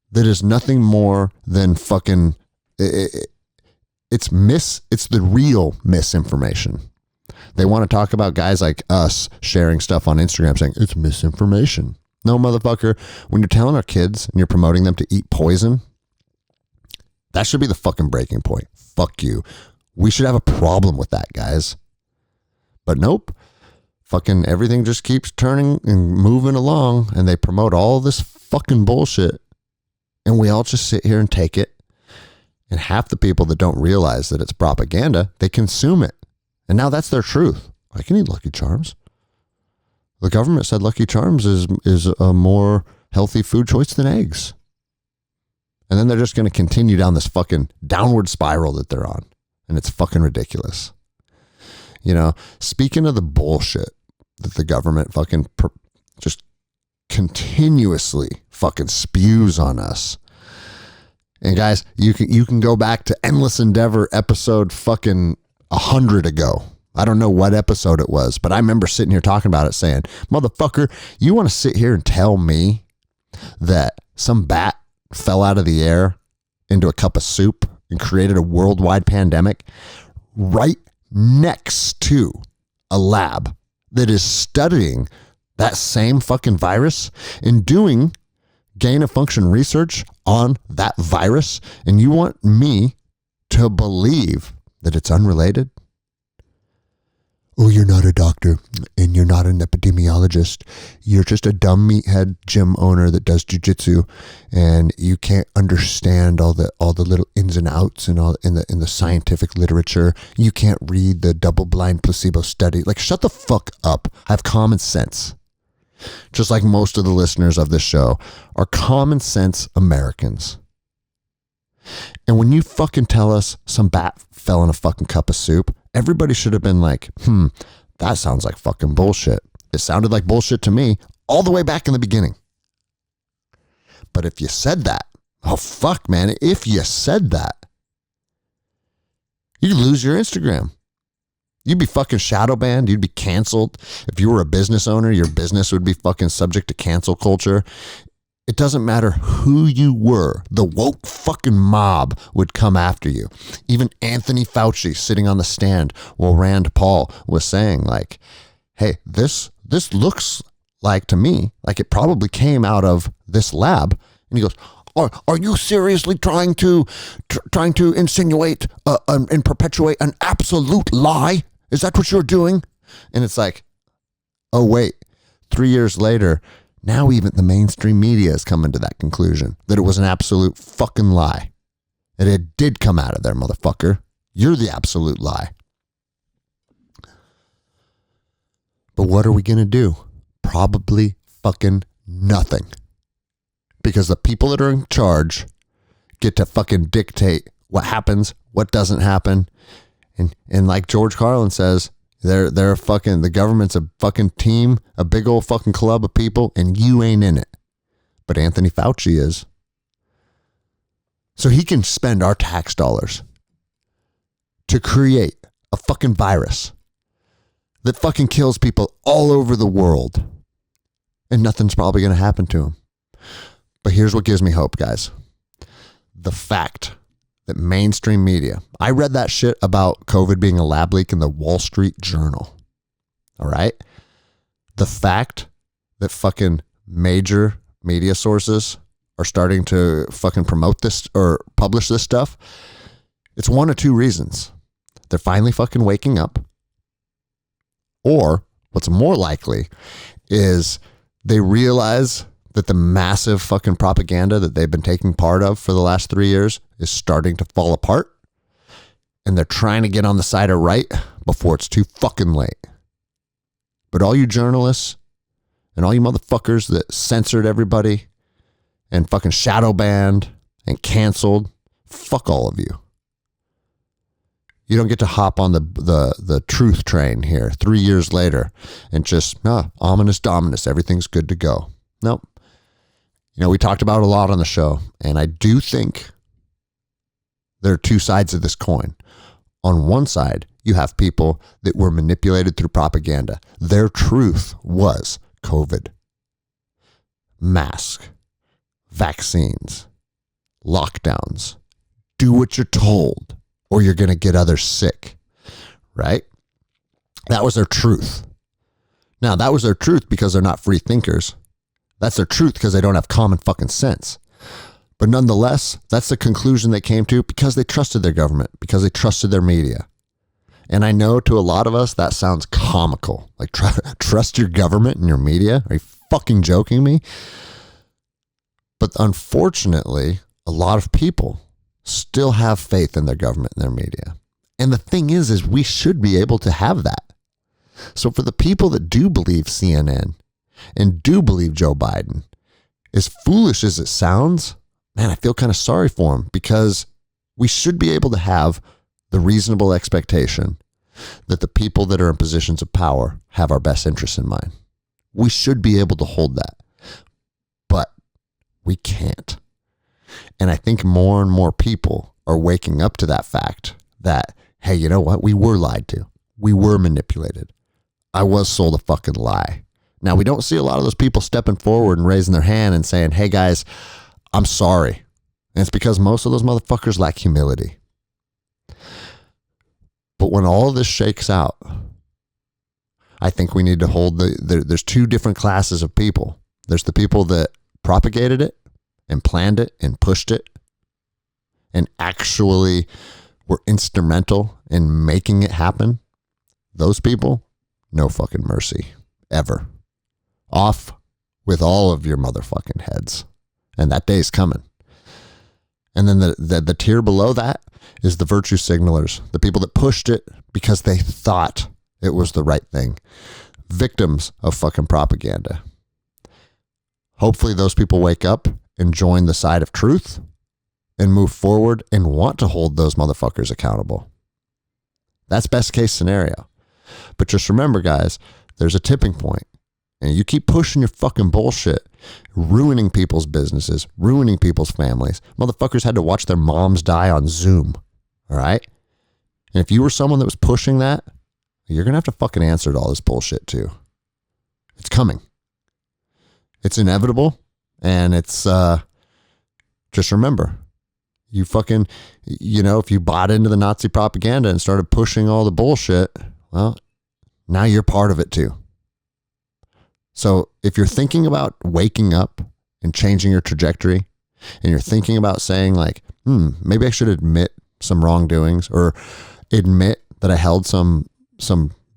that is nothing more than fucking, it's the real misinformation. They want to talk about guys like us sharing stuff on Instagram saying it's misinformation. No, motherfucker, when you're telling our kids and you're promoting them to eat poison, that should be the fucking breaking point. Fuck you. We should have a problem with that, guys. But nope. Fucking everything just keeps turning and moving along, and they promote all this fucking bullshit. And we all just sit here and take it. And half the people that don't realize that it's propaganda, they consume it. And now that's their truth. I can eat Lucky Charms. The government said Lucky Charms is a more healthy food choice than eggs. And then they're just going to continue down this fucking downward spiral that they're on. And it's fucking ridiculous. You know, speaking of the bullshit that the government fucking just continuously fucking spews on us. And guys, you can go back to Endless Endeavor episode fucking 100 ago. I don't know what episode it was, but I remember sitting here talking about it saying, motherfucker, you want to sit here and tell me that some bat fell out of the air into a cup of soup and created a worldwide pandemic right next to a lab that is studying that same fucking virus and doing gain of function research on that virus, and you want me to believe that it's unrelated? Oh, you're not a doctor and you're not an epidemiologist. You're just a dumb meathead gym owner that does jujitsu, and you can't understand all the little ins and outs and all in the scientific literature. You can't read the double-blind placebo study. Like, shut the fuck up. I have common sense. Just like most of the listeners of this show are common sense Americans. And when you fucking tell us some bat fell in a fucking cup of soup, everybody should have been like, that sounds like fucking bullshit. It sounded like bullshit to me all the way back in the beginning. But if you said that, oh fuck, man, if you said that, you'd lose your Instagram. You'd be fucking shadow banned. You'd be canceled. If you were a business owner, your business would be fucking subject to cancel culture. It doesn't matter who you were. The woke fucking mob would come after you. Even Anthony Fauci sitting on the stand while Rand Paul was saying like, hey, this looks like to me, like it probably came out of this lab. And he goes, are you seriously trying to insinuate and perpetuate an absolute lie? Is that what you're doing? And it's like, oh, wait, 3 years later, now even the mainstream media is coming to that conclusion that it was an absolute fucking lie. That it did come out of there, motherfucker. You're the absolute lie. But what are we going to do? Probably fucking nothing. Because the people that are in charge get to fucking dictate what happens, what doesn't happen. And like George Carlin says, they're fucking, the government's a fucking team, a big old fucking club of people, and you ain't in it. But Anthony Fauci is. So he can spend our tax dollars to create a fucking virus that fucking kills people all over the world. And nothing's probably going to happen to him. But here's what gives me hope, guys. The fact that mainstream media, I read that shit about COVID being a lab leak in the Wall Street Journal. All right? The fact that fucking major media sources are starting to fucking promote this or publish this stuff, it's one of two reasons. They're finally fucking waking up. Or what's more likely is they realize that the massive fucking propaganda that they've been taking part of for the last 3 years is starting to fall apart. And they're trying to get on the side of right before it's too fucking late. But all you journalists and all you motherfuckers that censored everybody and fucking shadow banned and canceled, fuck all of you. You don't get to hop on the truth train here 3 years later and just, ominous dominus, everything's good to go. Nope. You know, we talked about it a lot on the show, and I do think there are two sides of this coin. On one side, you have people that were manipulated through propaganda. Their truth was COVID, mask, vaccines, lockdowns. Do what you're told, or you're going to get others sick, right? That was their truth. Now, that was their truth because they're not free thinkers. That's their truth because they don't have common fucking sense. But nonetheless, that's the conclusion they came to because they trusted their government, because they trusted their media. And I know to a lot of us, that sounds comical. Like, trust your government and your media? Are you fucking joking me? But unfortunately, a lot of people still have faith in their government and their media. And the thing is we should be able to have that. So for the people that do believe CNN and do believe Joe Biden, as foolish as it sounds, man, I feel kind of sorry for him because we should be able to have the reasonable expectation that the people that are in positions of power have our best interests in mind. We should be able to hold that, but we can't. And I think more and more people are waking up to that fact that, hey, you know what? We were lied to. We were manipulated. I was sold a fucking lie. Now, we don't see a lot of those people stepping forward and raising their hand and saying, hey, guys, I'm sorry. And it's because most of those motherfuckers lack humility. But when all of this shakes out, I think we need to hold there's two different classes of people. There's the people that propagated it and planned it and pushed it and actually were instrumental in making it happen. Those people, no fucking mercy, ever. Off with all of your motherfucking heads. And that day's coming. And then the tier below that is the virtue signalers, the people that pushed it because they thought it was the right thing. Victims of fucking propaganda. Hopefully those people wake up and join the side of truth. and move forward and want to hold those motherfuckers accountable. That's best case scenario. But just remember, guys, there's a tipping point. And you keep pushing your fucking bullshit, ruining people's businesses, ruining people's families. Motherfuckers had to watch their moms die on Zoom. All right? And if you were someone that was pushing that, you're going to have to fucking answer to all this bullshit too. It's coming. It's inevitable. And it's, just remember, you fucking, if you bought into the Nazi propaganda and started pushing all the bullshit, well, now you're part of it too. So if you're thinking about waking up and changing your trajectory, and you're thinking about saying like, maybe I should admit some wrongdoings or admit that I held some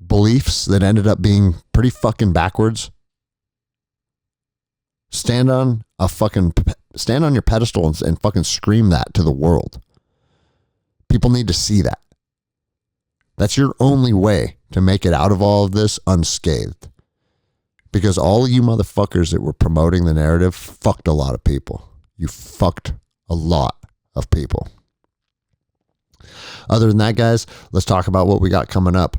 beliefs that ended up being pretty fucking backwards, stand on your pedestal and fucking scream that to the world. People need to see that. That's your only way to make it out of all of this unscathed. Because all of you motherfuckers that were promoting the narrative fucked a lot of people. You fucked a lot of people. Other than that, guys, let's talk about what we got coming up.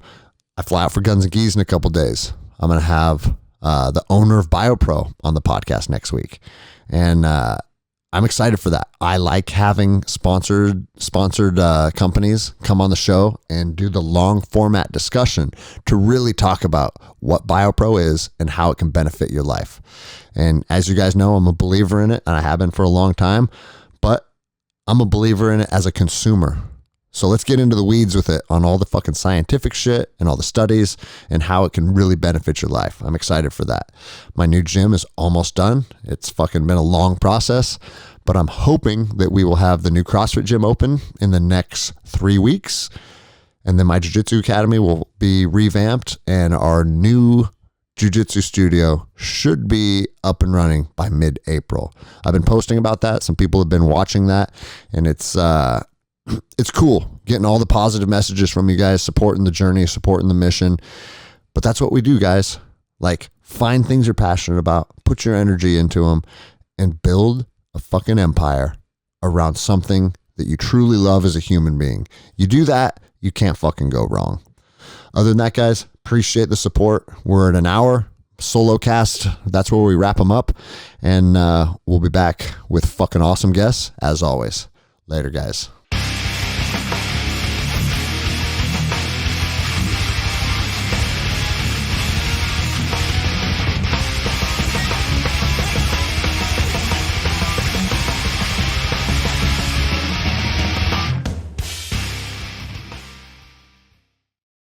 I fly out for Guns and Geese in a couple days. I'm going to have the owner of BioPro on the podcast next week. And I'm excited for that. I like having sponsored companies come on the show and do the long format discussion to really talk about what BioPro is and how it can benefit your life. And as you guys know, I'm a believer in it, and I have been for a long time, but I'm a believer in it as a consumer. So let's get into the weeds with it on all the fucking scientific shit and all the studies and how it can really benefit your life. I'm excited for that. My new gym is almost done. It's fucking been a long process, but I'm hoping that we will have the new CrossFit gym open in the next 3 weeks. And then my Jiu-Jitsu Academy will be revamped, and our new Jiu-Jitsu studio should be up and running by mid-April. I've been posting about that. Some people have been watching that, and it's cool getting all the positive messages from you guys, supporting the journey, supporting the mission. But that's what we do, guys. Like, find things you're passionate about, put your energy into them, and build a fucking empire around something that you truly love as a human being. You do that, you can't fucking go wrong. Other than that, guys, appreciate the support. We're at an hour solo cast. That's where we wrap them up. And we'll be back with fucking awesome guests as always. Later, guys.